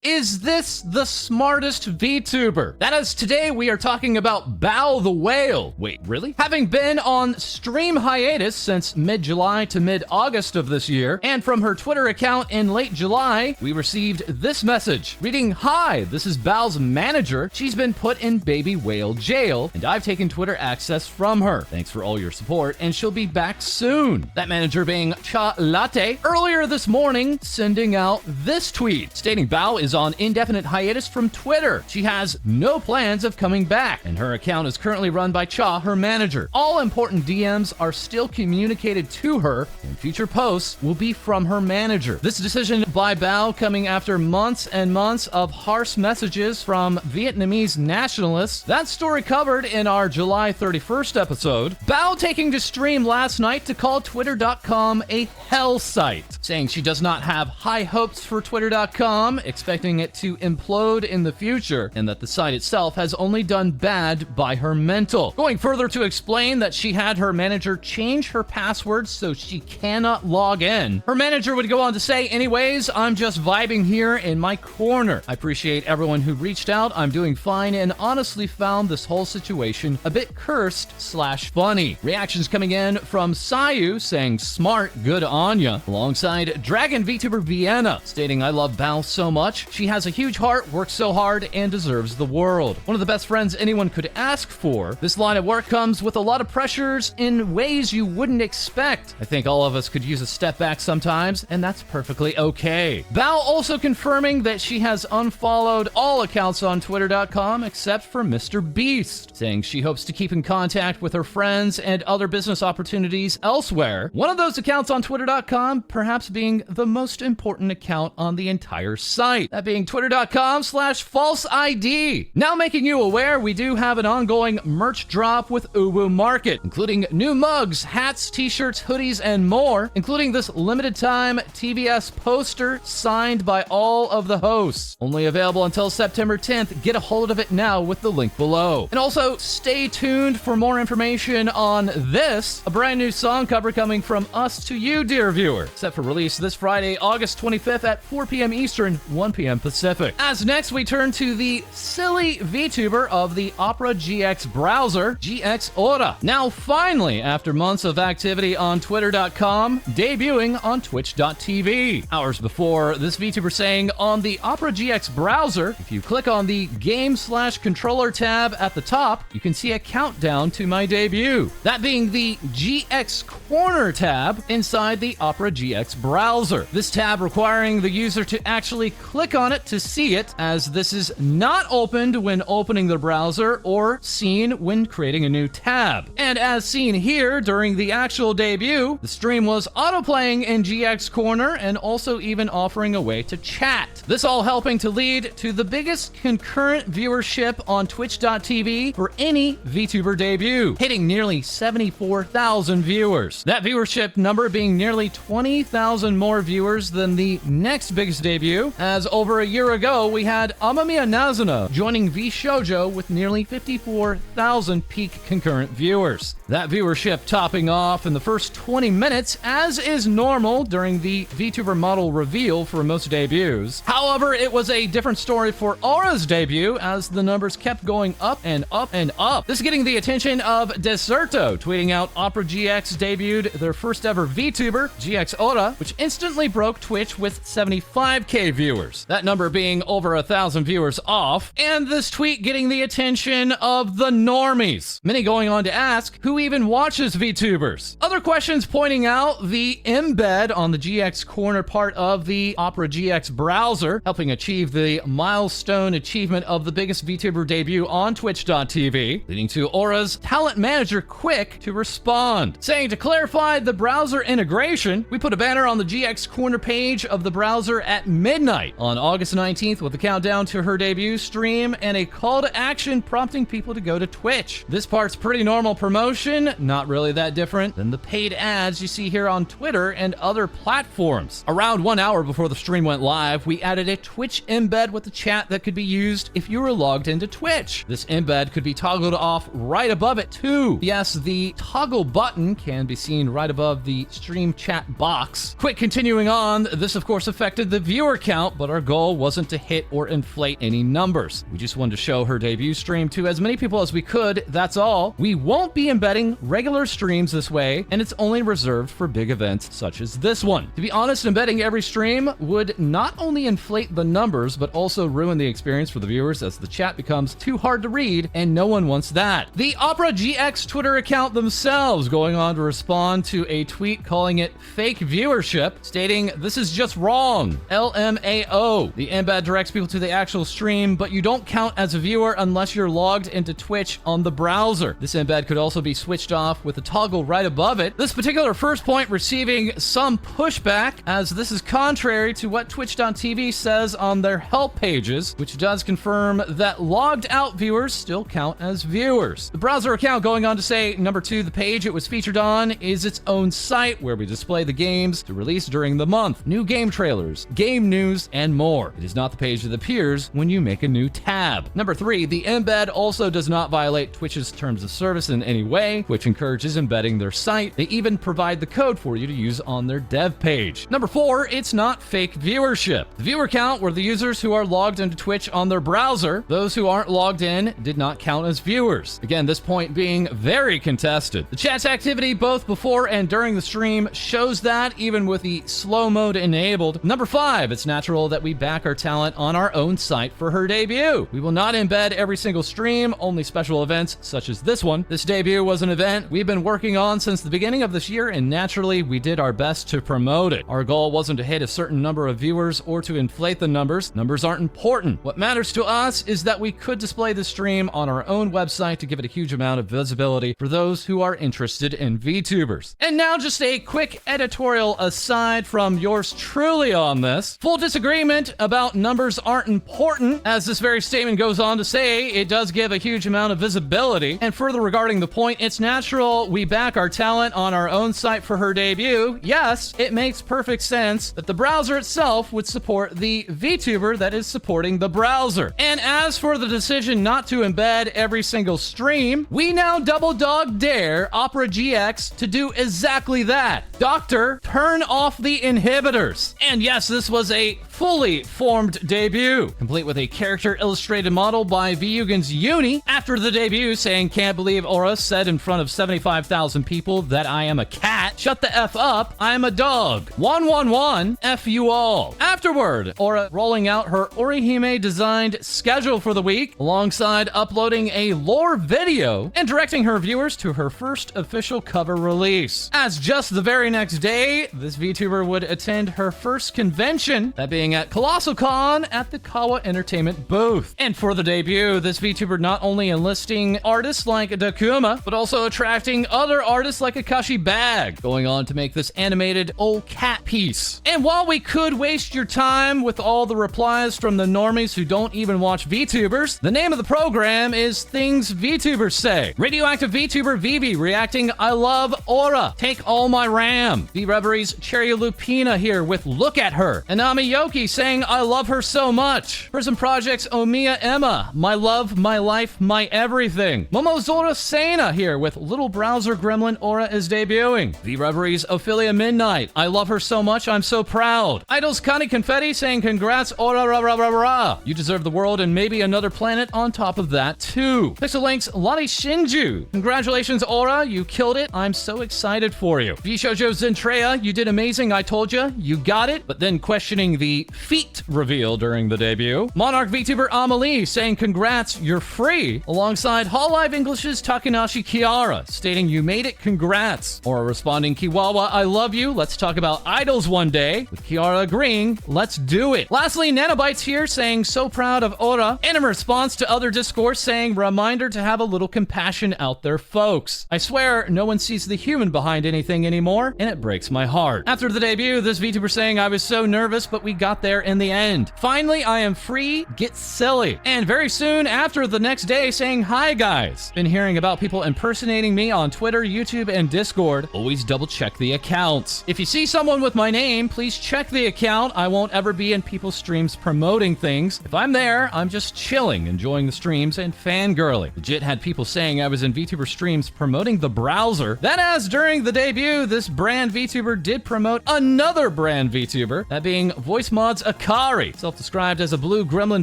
Is this the smartest VTuber? That is, today we are talking about Bao the Whale. Wait, really? Having been on stream hiatus since mid-July to mid-August of this year, and from her Twitter account in late July, we received this message. Reading, "Hi, this is Bao's manager. She's been put in baby whale jail, and I've taken Twitter access from her. Thanks for all your support, and she'll be back soon." That manager being Cha Latte, earlier this morning sending out this tweet, stating Bao is on indefinite hiatus from Twitter. She has no plans of coming back, and her account is currently run by Cha, her manager. All important DMs are still communicated to her, and future posts will be from her manager. This decision by Bao coming after months and months of harsh messages from Vietnamese nationalists. That story covered in our July 31st episode. Bao taking to stream last night to call Twitter.com a hell site, saying she does not have high hopes for Twitter.com, expecting it to implode in the future, and that the site itself has only done bad by her mental. Going further to explain that she had her manager change her password so she cannot log in. Her manager would go on to say, "Anyways, I'm just vibing here in my corner. I appreciate everyone who reached out. I'm doing fine and honestly found this whole situation a bit cursed/funny." Reactions coming in from Sayu saying, "Smart, good on ya," alongside Dragon VTuber Vienna stating, "I love Bao so much. She has a huge heart, works so hard, and deserves the world. One of the best friends anyone could ask for. This line of work comes with a lot of pressures in ways you wouldn't expect. I think all of us could use a step back sometimes, and that's perfectly okay." Bao also confirming that she has unfollowed all accounts on Twitter.com except for Mr. Beast, saying she hopes to keep in contact with her friends and other business opportunities elsewhere. One of those accounts on Twitter.com perhaps being the most important account on the entire site. That being Twitter.com/FalseEyeD. Now making you aware, we do have an ongoing merch drop with Uwu Market, including new mugs, hats, t-shirts, hoodies, and more, including this limited time TBS poster signed by all of the hosts. Only available until September 10th. Get a hold of it now with the link below. And also stay tuned for more information on this, a brand new song cover coming from us to you, dear viewer, set for release this Friday, August 25th at 4 p.m. Eastern, 1 p.m. Pacific. As next, we turn to the silly VTuber of the Opera GX browser, GX Ora. Now finally, after months of activity on Twitter.com, debuting on Twitch.tv. Hours before, this VTuber saying on the Opera GX browser, if you click on the Game/Controller tab at the top, you can see a countdown to my debut. That being the GX Corner tab inside the Opera GX browser. This tab requiring the user to actually click on it to see it, as this is not opened when opening the browser or seen when creating a new tab. And as seen here during the actual debut, the stream was autoplaying in GX Corner and also even offering a way to chat. This all helping to lead to the biggest concurrent viewership on Twitch.tv for any VTuber debut, hitting nearly 74,000 viewers. That viewership number being nearly 20,000 more viewers than the next biggest debut, as over a year ago we had Amamiya Nazuna joining V Shoujo with nearly 54,000 peak concurrent viewers. That viewership topping off in the first 20 minutes, as is normal during the VTuber model reveal for most debuts. However, it was a different story for Aura's debut, as the numbers kept going up and up and up. This getting the attention of Deserto, tweeting out Opera GX debuted their first ever VTuber, GX Ora, which instantly broke Twitch with 75k viewers. That number being over 1,000 viewers off, and this tweet getting the attention of the normies. Many going on to ask, who even watches VTubers? Other questions pointing out the embed on the GX Corner part of the Opera GX browser, helping achieve the milestone achievement of the biggest VTuber debut on Twitch.tv, leading to Aura's talent manager Quick to respond, saying to clarify the browser integration, we put a banner on the GX Corner page of the browser at midnight on August 19th with a countdown to her debut stream and a call to action prompting people to go to Twitch. This part's pretty normal promotion, not really that different than the paid ads you see here on Twitter and other platforms. Around 1 hour before the stream went live, we added a Twitch embed with a chat that could be used if you were logged into Twitch. This embed could be toggled off right above it too. Yes, the toggle button can be seen right above the stream chat box. Quick continuing on, this of course affected the viewer count, but our goal wasn't to hit or inflate any numbers. We just wanted to show her debut stream to as many people as we could, that's all. We won't be embedding regular streams this way, and it's only reserved for big events such as this one. To be honest, embedding every stream would not only inflate the numbers, but also ruin the experience for the viewers as the chat becomes too hard to read, and no one wants that. The Opera GX Twitter account themselves going on to respond to a tweet calling it fake viewership, stating, "This is just wrong. LMAO. The embed directs people to the actual stream, but you don't count as a viewer unless you're logged into Twitch on the browser. This embed could also be switched off with a toggle right above it." This particular first point receiving some pushback, as this is contrary to what Twitch.tv says on their help pages, which does confirm that logged out viewers still count as viewers. The browser account going on to say, number 2, the page it was featured on is its own site where we display the games to release during the month, new game trailers, game news, and more. It is not the page that appears when you make a new tab. Number 3, the embed also does not violate Twitch's terms of service in any way, which encourages embedding their site. They even provide the code for you to use on their dev page. Number 4, it's not fake viewership. The viewer count were the users who are logged into Twitch on their browser. Those who aren't logged in did not count as viewers. Again, this point being very contested. The chat's activity both before and during the stream shows that, even with the slow mode enabled. Number 5, it's natural that we back our talent on our own site for her debut. We will not embed every single stream, only special events such as this one. This debut was an event we've been working on since the beginning of this year, and naturally we did our best to promote it. Our goal wasn't to hit a certain number of viewers or to inflate the numbers. Numbers aren't important. What matters to us is that we could display the stream on our own website to give it a huge amount of visibility for those who are interested in VTubers. And now just a quick editorial aside from yours truly on this. Full disagreement about numbers aren't important, as this very statement goes on to say it does give a huge amount of visibility. And further regarding the point, it's natural we back our talent on our own site for her debut. Yes, it makes perfect sense that the browser itself would support the VTuber that is supporting the browser. And as for the decision not to embed every single stream, we now double dog dare Opera GX to do exactly that. Doctor, turn off the inhibitors. And yes, this was a fully formed debut, complete with a character illustrated model by Vyugan's Uni. After the debut, saying, "Can't believe Aura said in front of 75,000 people that I am a cat. Shut the F up, I'm a dog. 111, F you all." Afterward, Aura rolling out her Orihime designed schedule for the week, alongside uploading a lore video and directing her viewers to her first official cover release. As just the very next day, this VTuber would attend her first convention, that being at Colossal Con at the Kawa Entertainment booth. And for the debut, this VTuber not only enlisting artists like Dakuma, but also attracting other artists like Akashi Bag, going on to make this animated old cat piece. And while we could waste your time with all the replies from the normies who don't even watch VTubers, the name of the program is Things VTubers Say. Radioactive VTuber Vivi reacting, "I love Aura. Take all my RAM." V-Reveries Cherry Lupina here with "Look at Her." Anami Yoki saying, "I love her so much." Prism Project's Omiya Emma, "My love, my life, my everything." Momozora Sena here with "Little Browser Gremlin Aura is debuting." V-Reveries Ophelia Midnight, "I love her so much, I'm so proud." Idols Connie Confetti saying, "Congrats Aura rah rah rah rah. You deserve the world and maybe another planet on top of that too." Pixel Link's Lani Shinju, "Congratulations Aura, you killed it. I'm so excited for you." V-Shoujo Zentreya, "You did amazing, I told you. You got it." But then questioning the feet reveal during the debut. Monarch VTuber Amelie saying, "Congrats, you're free." Alongside Hololive English's Takanashi Kiara, stating, "You made it, congrats." Aura responding, "Kiwawa, I love you. Let's talk about idols one day." With Kiara agreeing, "Let's do it." Lastly, Nanobytes here saying, "So proud of Aura." And in response to other discourse saying, "Reminder to have a little compassion out there, folks. I swear, no one sees the human behind anything anymore, and it breaks my heart." After the debut, this VTuber saying, "I was so nervous, but we got there in the end. Finally, I am free. Get silly." And very soon after, the next day saying, "Hi guys. Been hearing about people impersonating me on Twitter, YouTube, and Discord. Always double check the accounts. If you see someone with my name, please check the account. I won't ever be in people's streams promoting things. If I'm there, I'm just chilling, enjoying the streams and fangirling." Legit had people saying I was in VTuber streams promoting the browser. Then as during the debut, this brand VTuber did promote another brand VTuber, that being voice Mod's Akari, self-described as a blue gremlin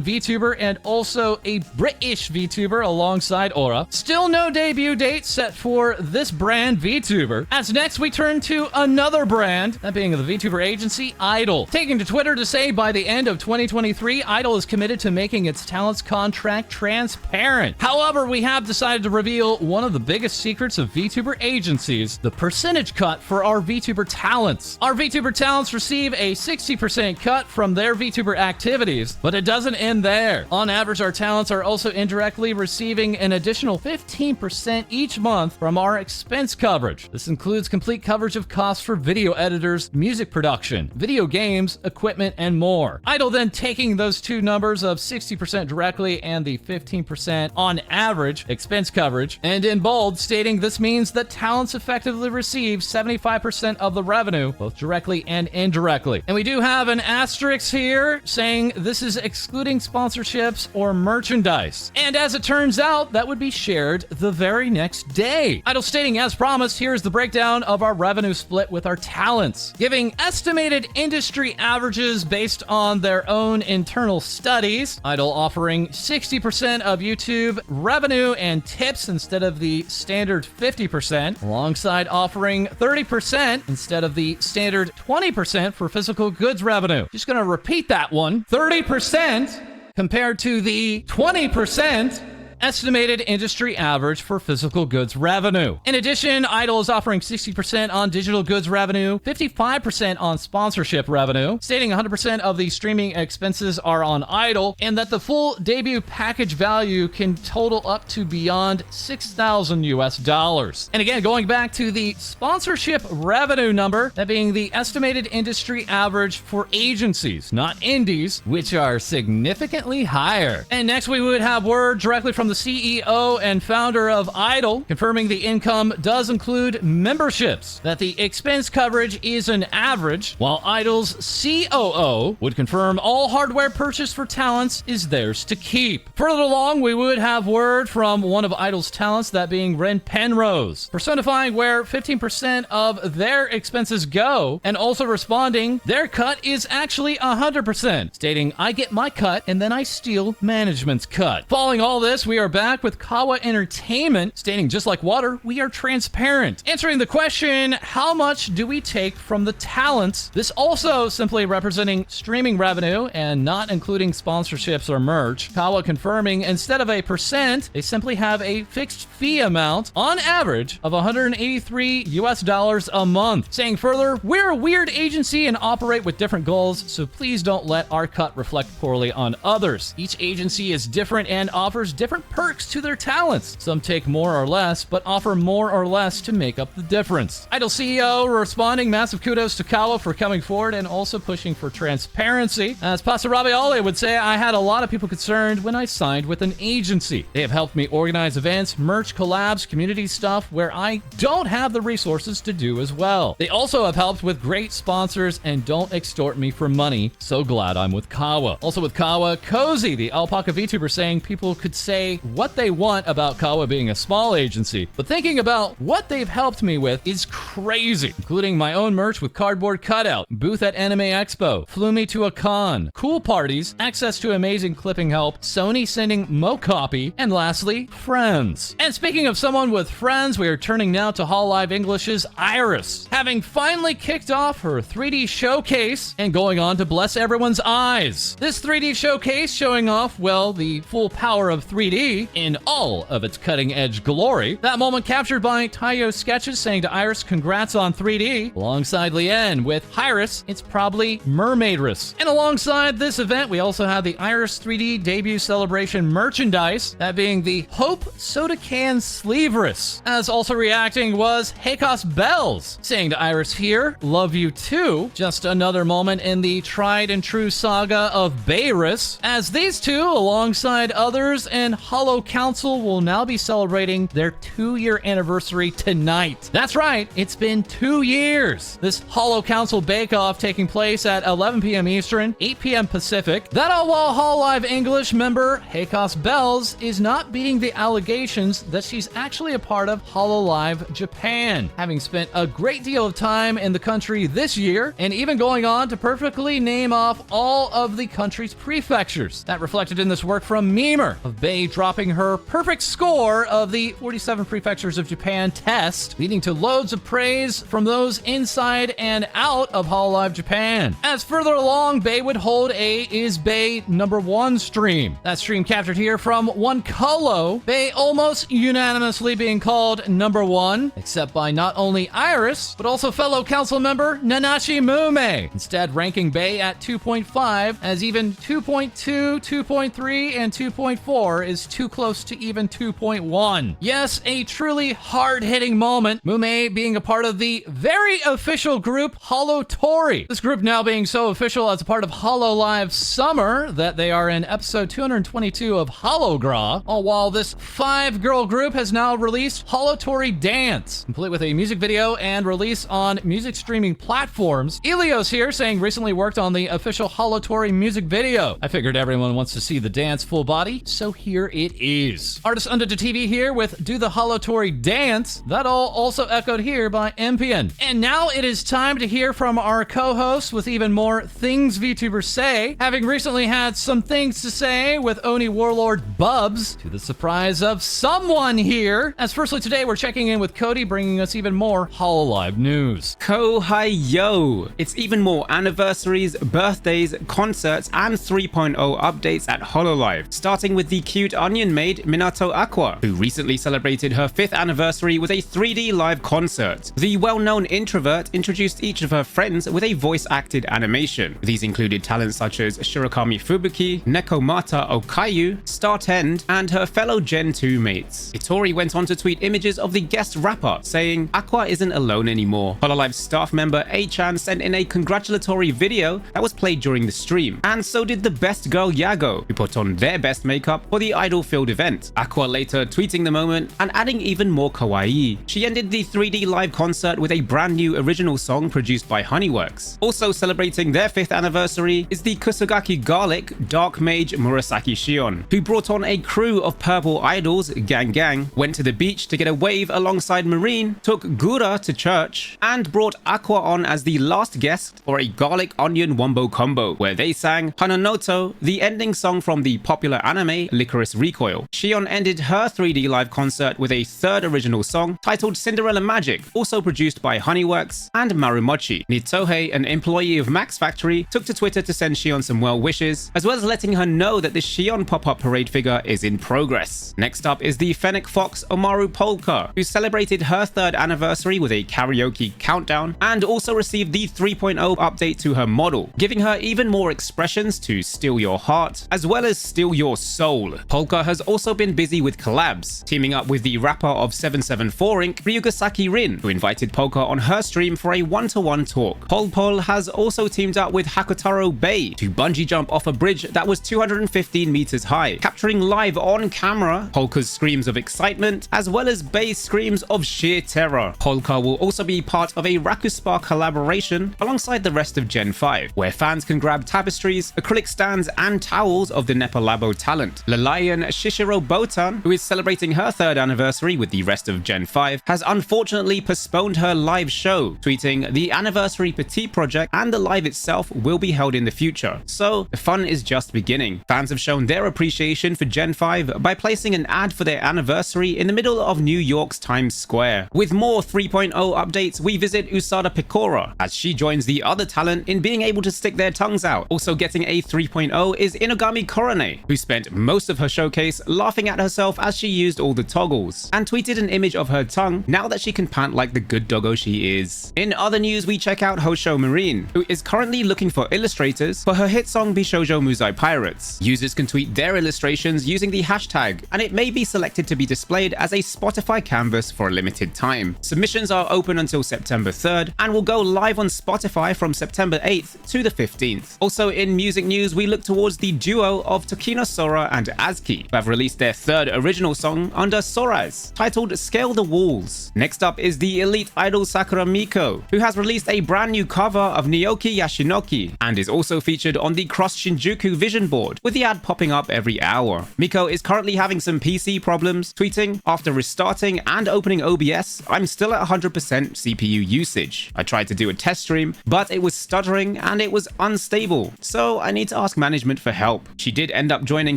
VTuber and also a British VTuber alongside Aura. Still no debut date set for this brand VTuber. As next we turn to another brand, that being the VTuber agency Idol, taking to Twitter to say by the end of 2023, Idol is committed to making its talents contract transparent. However, we have decided to reveal one of the biggest secrets of VTuber agencies, the percentage cut for our VTuber talents. Our VTuber talents receive a 60% cut from their VTuber activities, but it doesn't end there. On average, our talents are also indirectly receiving an additional 15% each month from our expense coverage. This includes complete coverage of costs for video editors, music production, video games, equipment, and more. Idol then taking those two numbers of 60% directly and the 15% on average expense coverage, and in bold stating this means that talents effectively receive 75% of the revenue, both directly and indirectly. And we do have an asterisk here saying this is excluding sponsorships or merchandise. And as it turns out, that would be shared the very next day. Idol stating, as promised, here's the breakdown of our revenue split with our talents, giving estimated industry averages based on their own internal studies. Idol offering 60% of YouTube revenue and tips instead of the standard 50%, alongside offering 30% instead of the standard 20% for physical goods revenue. Just gonna repeat that one. 30% compared to the 20% estimated industry average for physical goods revenue. In addition, Idol is offering 60% on digital goods revenue, 55% on sponsorship revenue, stating 100% of the streaming expenses are on Idol, and that the full debut package value can total up to beyond $6,000 US. And again, going back to the sponsorship revenue number, that being the estimated industry average for agencies, not indies, which are significantly higher. And next we would have word directly from the CEO and founder of Idol, confirming the income does include memberships, that the expense coverage is an average, while Idol's COO would confirm all hardware purchased for talents is theirs to keep. Further along, we would have word from one of Idol's talents, that being Ren Penrose, personifying where 15% of their expenses go, and also responding, their cut is actually 100%, stating, I get my cut and then I steal management's cut. Following all this, we are back with Kawa Entertainment, stating, just like water, we are transparent. Answering the question, how much do we take from the talents? This also simply representing streaming revenue and not including sponsorships or merch. Kawa confirming, instead of a percent, they simply have a fixed fee amount, on average, of $183 US a month. Saying further, we're a weird agency and operate with different goals, so please don't let our cut reflect poorly on others. Each agency is different and offers different perks to their talents. Some take more or less, but offer more or less to make up the difference. Idol CEO responding, massive kudos to Kawa for coming forward and also pushing for transparency. As Pasarabiale would say, I had a lot of people concerned when I signed with an agency. They have helped me organize events, merch, collabs, community stuff where I don't have the resources to do as well. They also have helped with great sponsors and don't extort me for money. So glad I'm with Kawa. Also with Kawa, Co-Dee, the alpaca VTuber, saying people could say what they want about Kawa being a small agency, but thinking about what they've helped me with is crazy, including my own merch with cardboard cutout, booth at Anime Expo, flew me to a con, cool parties, access to amazing clipping help, Sony sending Mo-Copy, and lastly, friends. And speaking of someone with friends, we are turning now to Hololive English's IRyS, having finally kicked off her 3D showcase and going on to bless everyone's eyes. This 3D showcase showing off, well, the full power of 3D in all of its cutting-edge glory. That moment captured by Tayo Sketches saying to IRyS, congrats on 3D, alongside Lien with HyRyS, it's probably MermaidRyS. And alongside this event, we also had the IRyS 3D debut celebration merchandise, that being the Hope Soda Can Sleeveless. As also reacting was Hakos Baelz, saying to IRyS here, love you too. Just another moment in the tried and true saga of Baelz, as these two, alongside others and Holo Council will now be celebrating their 2-year anniversary tonight. That's right, it's been 2 years. This Holo Council bake-off taking place at 11 p.m. Eastern, 8 p.m. Pacific. That all while Hololive English member Hakos Baelz is not beating the allegations that she's actually a part of Hololive Japan, having spent a great deal of time in the country this year, and even going on to perfectly name off all of the country's prefectures. That reflected in this work from Memer, of Bae dropping her perfect score of the 47 prefectures of Japan test, leading to loads of praise from those inside and out of Hololive Japan. As further along, Bae would hold a Is Bae #1 stream. That stream captured here from one Colo, Bae almost unanimously being called #1, except by not only IRyS, but also fellow council member Nanashi Mumei, instead ranking Bae at 2.5, as even 2.2, 2.3, and 2.4 is too close to even 2.1. Yes, a truly hard-hitting moment, Mumei being a part of the very official group Holotori. This group now being so official as a part of Hololive Summer that they are in episode 222 of Hologra, all while this 5-girl group has now released Holotori Dance, complete with a music video and release on music streaming platforms. Ilios here saying recently worked on the official Holotori music video. I figured everyone wants to see the dance full body, so here it is. Artist Under the TV here with Do the Holotori Dance. That all also echoed here by Empion. And now it is time to hear from our co-host with even more things VTubers say, having recently had some things to say with Oni Warlord Bubs, to the surprise of someone here. As firstly today, we're checking in with Co-Dee, bringing us even more Hololive news. Yo! It's even more anniversaries, birthdays, concerts, and 3.0 updates at Hololive, starting with the cute onion maid Minato Aqua, who recently celebrated her 5th anniversary with a 3D live concert. The well-known introvert introduced each of her friends with a voice-acted animation. These included talents such as Shirakami Fubuki, Nekomata Okayu, Startend, and her fellow Gen 2 mates. Itori went on to tweet images of the guest rapper, saying, "Aqua isn't alone anymore." Hololive staff member A-chan sent in a congratulatory video that was played during the stream, and so did the best girl Yago, who put on their best makeup for the idol-filled event. Aqua later tweeting the moment and adding even more kawaii. She ended the 3D live concert with a brand new original song produced by Honeyworks. Also celebrating their 5th anniversary is the Kusugaki Garlic Dark Mage Murasaki Shion, who brought on a crew of purple idols, Gang Gang, went to the beach to get a wave alongside Marine, took Gura to church, and brought Aqua on as the last guest for a garlic onion wombo combo, where they sang Hananoto, the ending song from the popular anime Licorice Recoil. Shion ended her 3D live concert with a 3rd original song titled Cinderella Magic, also produced by Honeyworks and Marumochi. Nitohei, an employee of Max Factory, took to Twitter to send Shion some well wishes, as well as letting her know that the Shion pop-up parade figure is in progress. Next up is the Fennec Fox Omaru Polka, who celebrated her 3rd anniversary with a karaoke countdown, and also received the 3.0 update to her model, giving her even more expressions to steal your heart, as well as steal your soul. Polka has also been busy with collabs, teaming up with the rapper of 774 Inc., Ryugasaki Rin, who invited Polka on her stream for a one-to-one talk. Pol has also teamed up with Hakotaro Bay to bungee jump off a bridge that was 215 meters high, capturing live on camera Polka's screams of excitement, as well as Bay's screams of sheer terror. Polka will also be part of a Rakuspa collaboration alongside the rest of Gen 5, where fans can grab tapestries, acrylic stands, and towels of the Nepalabo talent. Lalayan Shishiro Botan, who is celebrating her 3rd anniversary with the rest of Gen 5, has unfortunately postponed her live show, tweeting, "The anniversary petite project and the live itself will be held in the future, so the fun is just beginning." Fans have shown their appreciation for Gen 5 by placing an ad for their anniversary in the middle of New York's Times Square. With more 3.0 updates, we visit Usada Pecora, as she joins the other talent in being able to stick their tongues out. Also getting a 3.0 is Inogami Korone, who spent most of her showcase laughing at herself as she used all the toggles, and tweeted an image of her tongue now that she can pant like the good doggo she is. In other news, we check out Hosho Marine, who is currently looking for illustrators for her hit song Bishoujo Muzai Pirates. Users can tweet their illustrations using the hashtag, and it may be selected to be displayed as a Spotify canvas for a limited time. Submissions are open until September 3rd and will go live on Spotify from September 8th to the 15th. Also in music news, we look towards the duo of Tokino Sora and Azuki, Nanashi, who have released their third original song under Soraz, titled Scale the Walls. Next up is the elite idol Sakura Miko, who has released a brand new cover of Nyoki Yashinoki, and is also featured on the Cross Shinjuku vision board, with the ad popping up every hour. Miko is currently having some PC problems, tweeting, "After restarting and opening OBS, I'm still at 100% CPU usage. I tried to do a test stream, but it was stuttering and it was unstable, so I need to ask management for help." She did end up joining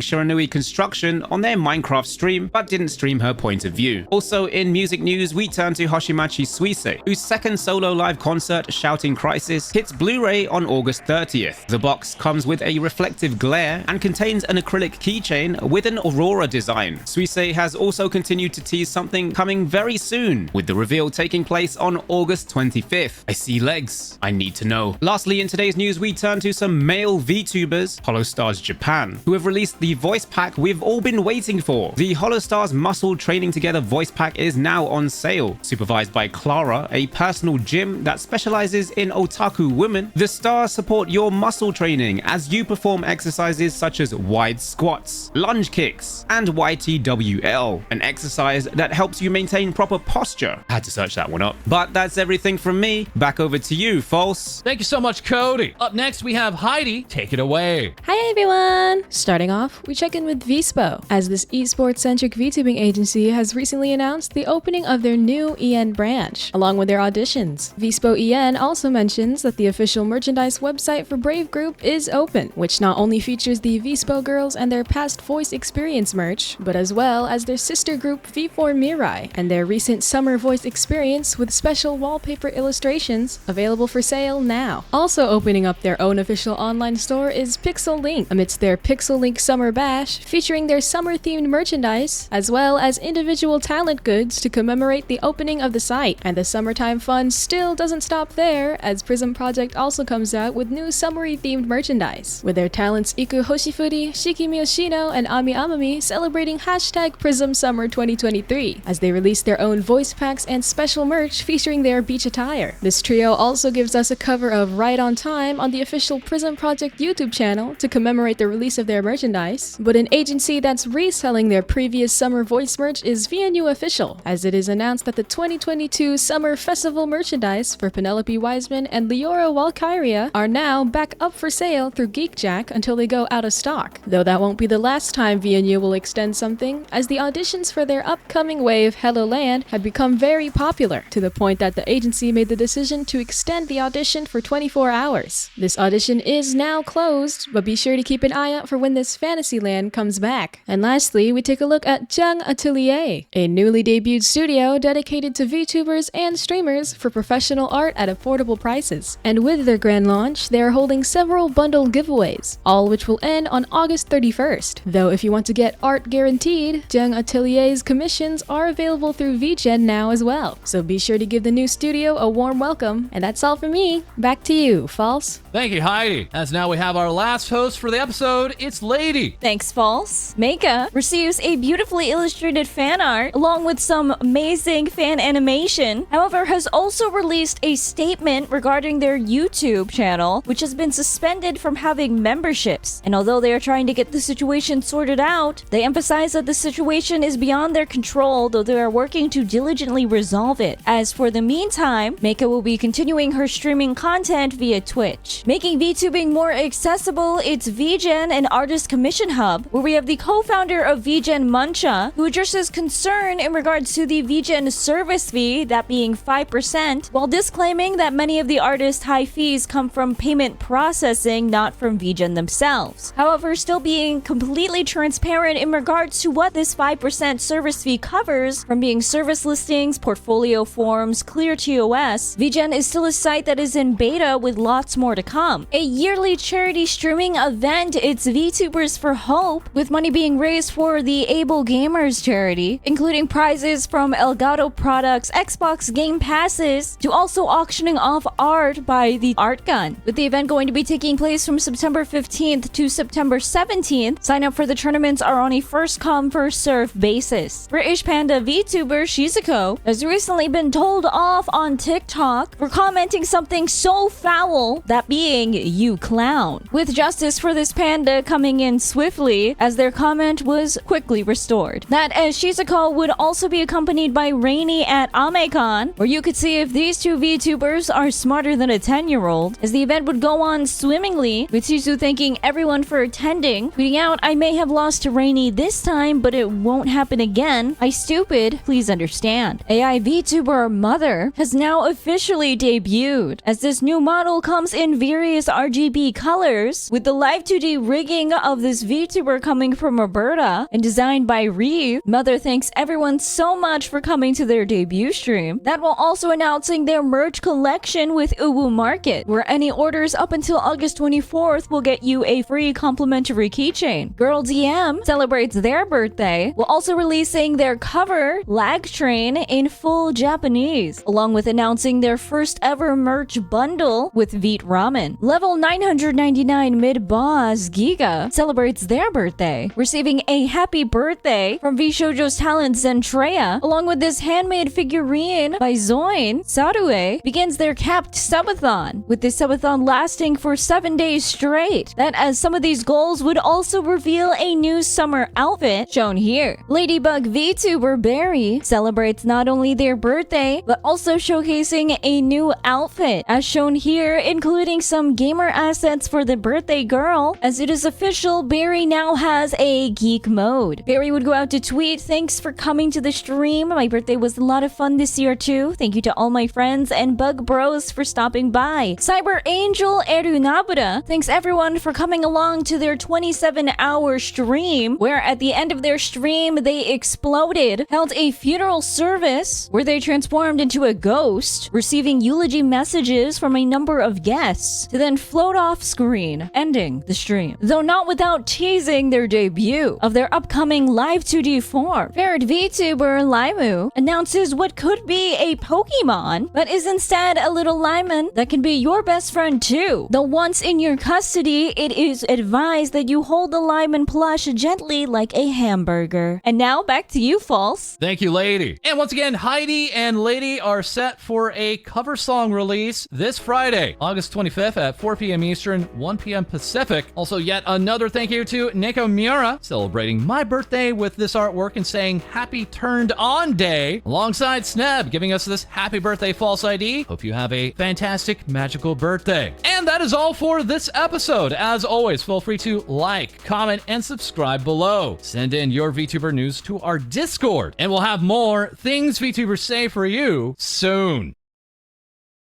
Shiranui Construction on their Minecraft stream, but didn't stream her point of view. Also in music news, we turn to Hoshimachi Suisei, whose second solo live concert, Shouting Crisis, hits Blu-ray on August 30th. The box comes with a reflective glare and contains an acrylic keychain with an aurora design. Suisei has also continued to tease something coming very soon, with the reveal taking place on August 25th. I see legs. I need to know. Lastly, in today's news, we turn to some male VTubers, Holostars Japan, who have released the voice pack we've all been waiting for. The Holostars Muscle Training Together voice pack is now on sale. Supervised by Clara, a personal gym that specializes in otaku women, the stars support your muscle training as you perform exercises such as wide squats, lunge kicks, and YTWL, an exercise that helps you maintain proper posture. I had to search that one up. But that's everything from me. Back over to you, False. Thank you so much, Co-Dee. Up next, we have Hai-Dee. Take it away. Hi everyone! Starting off, we check in with VSPO, as this esports-centric VTubing agency has recently announced the opening of their new EN branch, along with their auditions. VSPO EN also mentions that the official merchandise website for Brave Group is open, which not only features the VSPO girls and their past voice experience merch, but as well as their sister group V4 Mirai and their recent summer voice experience with special wallpaper illustrations available for sale now. Also opening up their own official online store is Pixel Link, amidst their Pixel Link Summer Bash, featuring their summer-themed merchandise, as well as individual talent goods to commemorate the opening of the site. And the summertime fun still doesn't stop there, as Prism Project also comes out with new summery-themed merchandise, with their talents Iku Hoshifuri, Shiki Miyoshino, and Ami Amami celebrating hashtag Prism Summer 2023, as they release their own voice packs and special merch featuring their beach attire. This trio also gives us a cover of Right on Time on the official Prism Project YouTube channel to commemorate the release of their merchandise, but an agency that's reselling their previous summer voice merch is VNU Official, as it is announced that the 2022 Summer Festival merchandise for Penelope Wiseman and Leora Walkyria are now back up for sale through GeekJack until they go out of stock. Though that won't be the last time VNU will extend something, as the auditions for their upcoming wave Hello Land had become very popular, to the point that the agency made the decision to extend the audition for 24 hours. This audition is now closed, but be sure to keep an eye out for when this Fantasyland comes back. And lastly, we take a look at Jung Atelier, a newly debuted studio dedicated to VTubers and streamers for professional art at affordable prices. And with their grand launch, they are holding several bundle giveaways, all which will end on August 31st. Though if you want to get art guaranteed, Jung Atelier's commissions are available through VGen now as well. So be sure to give the new studio a warm welcome. And that's all from me. Back to you, False. Thank you, Hai-Dee. As now we have our last host for the episode, it's Lae-Dee. Thanks, False. Meika receives a beautifully illustrated fan art along with some amazing fan animation. However, has also released a statement regarding their YouTube channel, which has been suspended from having memberships. And although they are trying to get the situation sorted out, they emphasize that the situation is beyond their control, though they are working to diligently resolve it. As for the meantime, Meika will be continuing her streaming content via Twitch. Making VTubing more accessible, it's VGen, an artist commission hub, where we have the co-founder of VGen, Muncha, who addresses concern in regards to the VGen service fee, that being 5%, while disclaiming that many of the artists' high fees come from payment processing, not from VGen themselves. However, still being completely transparent in regards to what this 5% service fee covers, from being service listings, portfolio forms, clear TOS, VGen is still a site that is in beta with lots more to come. A yearly charity streaming event, it's VTubers for Hope, with money being raised for the Able Gamers charity, including prizes from Elgato products, Xbox Game Passes, to also auctioning off art by the Art Gun. With the event going to be taking place from September 15th to September 17th, sign up for the tournaments are on a first-come, first-served basis. British Panda VTuber Shizuko has recently been told off on TikTok for commenting something so foul, that being "you clown," with justice for this panda coming in swiftly, as their comment was quickly restored. That as Shizuka would also be accompanied by Rainy at AmeCon, where you could see if these two VTubers are smarter than a 10-year-old, as the event would go on swimmingly, with Shizu thanking everyone for attending, tweeting out, "I may have lost to Rainy this time, but it won't happen again. I stupid, please understand." AI VTuber Mother has now officially debuted, as this new model comes in various RGB colors, with the live 2D rigging of this VTuber coming from Roberta and designed by Reeve. Mother thanks everyone so much for coming to their debut stream. That while also announcing their merch collection with Uwu Market, where any orders up until August 24th will get you a free complimentary keychain. Girl DM celebrates their birthday while also releasing their cover, Lag Train, in full Japanese, along with announcing their first ever merch bundle with Veet Ramen. Level 999 mid-boss Giga celebrates their birthday, receiving a happy birthday from VShojo's talent Zentreya, along with this handmade figurine by Zoin. Sarue begins their capped subathon, with this subathon lasting for 7 days straight. That as some of these goals would also reveal a new summer outfit, shown here. Ladybug VTuber Barry celebrates not only their birthday, but also showcasing a new outfit, as shown here, including some gamer assets for the birthday girl. As it is official, Barry now has a geek mode. Barry would go out to tweet, "Thanks for coming to the stream. My birthday was a lot of fun this year too. Thank you to all my friends and Bug Bros for stopping by." Cyber Angel Erunabura thanks everyone for coming along to their 27-hour stream, where at the end of their stream they exploded, held a funeral service where they transformed into a ghost, receiving eulogy messages from a number of guests, to then float off screen, ending the stream. Though not without teasing their debut of their upcoming live 2D form. Ferret VTuber Limu announces what could be a Pokemon, but is instead a little Lyman that can be your best friend too. Though once in your custody, it is advised that you hold the Lyman plush gently like a hamburger. And now back to you, False. Thank you, Lae-Dee. And once again, Hai-Dee and Lae-Dee are set for a cover song release this Friday, August 25th at 4 p.m. Eastern, 1 p.m. Pacific. Also, yet another thank you to Neko Miura, celebrating my birthday with this artwork and saying happy turned on day, alongside Sneb, giving us this happy birthday FalseEyeD. Hope you have a fantastic, magical birthday. And that is all for this episode. As always, feel free to like, comment, and subscribe below. Send in your VTuber news to our Discord, and we'll have more things VTubers say for you soon.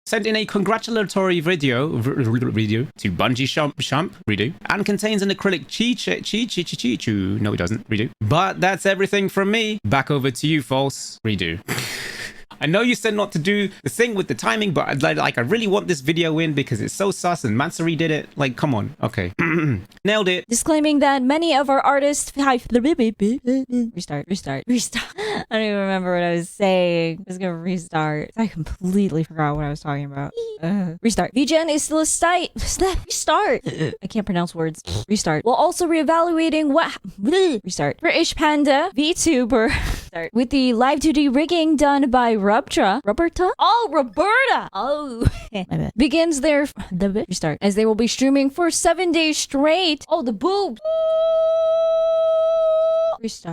Sent in a congratulatory video to Bungie Shump, redo, and contains an acrylic cheechoo. No, it doesn't, redo. But that's everything from me. Back over to you, False, redo. I know you said not to do the thing with the timing, but I really want this video in because it's so sus and Matsuri did it. Like, come on. Okay. Nailed it. Disclaiming that many of our artists restart. I don't even remember what I was saying. I was gonna restart. I completely forgot what I was talking about. Restart. VGen is still a restart. I can't pronounce words. Restart. While also reevaluating what restart. British Panda VTuber with the live 2D rigging done by Roberta. Oh, Roberta. Oh, my bad. Begins their restart, as they will be streaming for 7 days straight. Oh, the boobs. Restart.